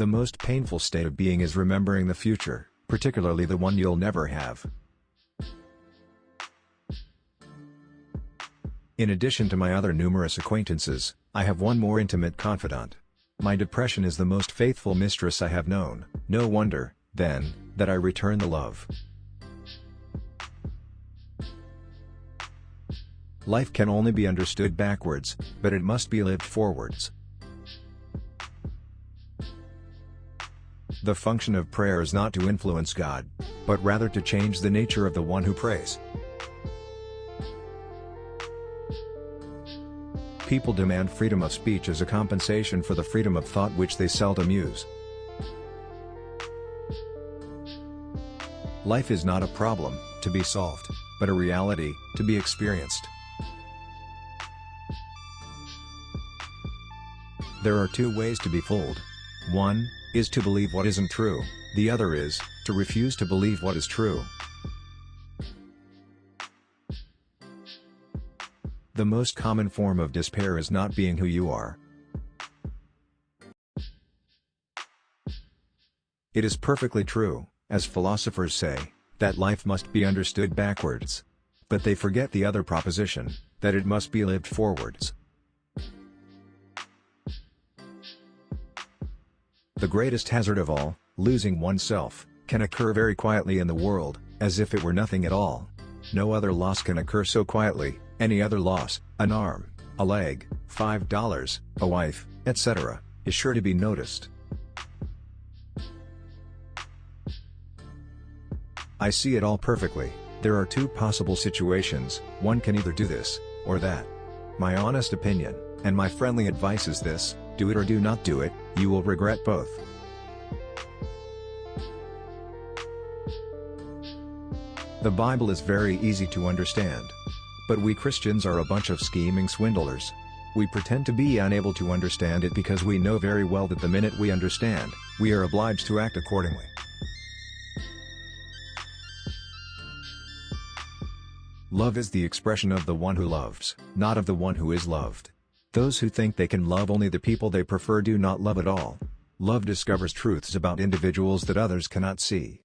The most painful state of being is remembering the future, particularly the one you'll never have. In addition to my other numerous acquaintances, I have one more intimate confidant. My depression is the most faithful mistress I have known. No wonder, then, that I return the love. Life can only be understood backwards, but it must be lived forwards. The function of prayer is not to influence God, but rather to change the nature of the one who prays. People demand freedom of speech as a compensation for the freedom of thought which they seldom use. Life is not a problem, to be solved, but a reality, to be experienced. There are two ways to be fooled. One is to believe what isn't true, the other is to refuse to believe what is true. The most common form of despair is not being who you are. It is perfectly true, as philosophers say, that life must be understood backwards. But they forget the other proposition, that it must be lived forwards. The greatest hazard of all, losing oneself, can occur very quietly in the world, as if it were nothing at all. No other loss can occur so quietly. Any other loss, an arm, a leg, $5, a wife, etc., is sure to be noticed. I see it all perfectly. There are two possible situations, one can either do this, or that. My honest opinion, and my friendly advice is this: do it or do not do it, you will regret both. The Bible is very easy to understand. But we Christians are a bunch of scheming swindlers. We pretend to be unable to understand it because we know very well that the minute we understand, we are obliged to act accordingly. Love is the expression of the one who loves, not of the one who is loved. Those who think they can love only the people they prefer do not love at all. Love discovers truths about individuals that others cannot see.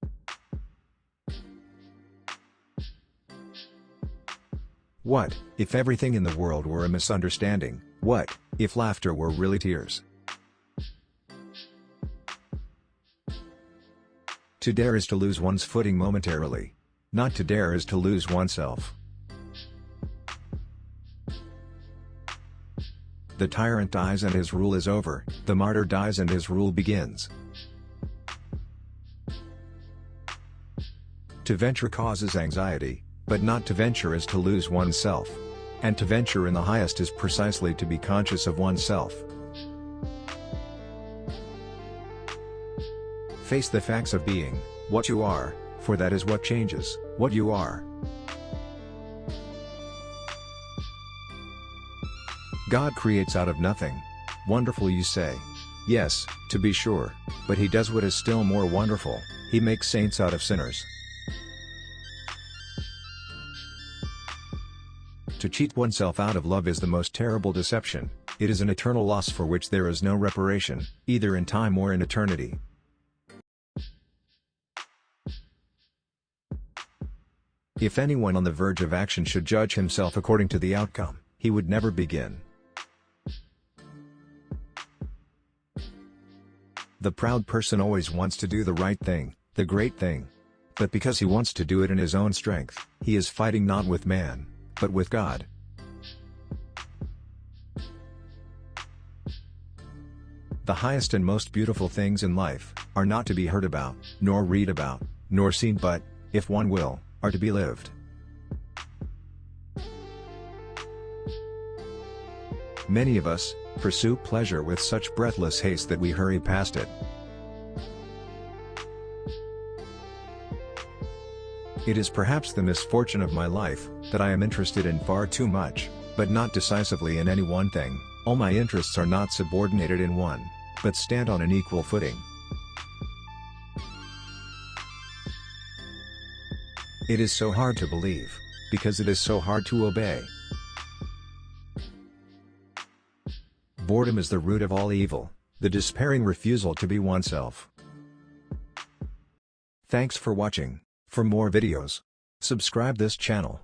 What if everything in the world were a misunderstanding? What if laughter were really tears? To dare is to lose one's footing momentarily. Not to dare is to lose oneself. The tyrant dies and his rule is over, the martyr dies and his rule begins. To venture causes anxiety, but not to venture is to lose oneself. And to venture in the highest is precisely to be conscious of oneself. Face the facts of being, what you are, for that is what changes, what you are. God creates out of nothing. Wonderful, you say. Yes, to be sure, but He does what is still more wonderful, He makes saints out of sinners. To cheat oneself out of love is the most terrible deception. It is an eternal loss for which there is no reparation, either in time or in eternity. If anyone on the verge of action should judge himself according to the outcome, he would never begin. The proud person always wants to do the right thing, the great thing. But because he wants to do it in his own strength, he is fighting not with man, but with God. The highest and most beautiful things in life are not to be heard about, nor read about, nor seen, but, if one will, are to be lived. Many of us pursue pleasure with such breathless haste that we hurry past it. It is perhaps the misfortune of my life, that I am interested in far too much, but not decisively in any one thing. All my interests are not subordinated in one, but stand on an equal footing. It is so hard to believe, because it is so hard to obey. Boredom is the root of all evil. the despairing refusal to be oneself. Thanks for watching. For more videos, subscribe this channel.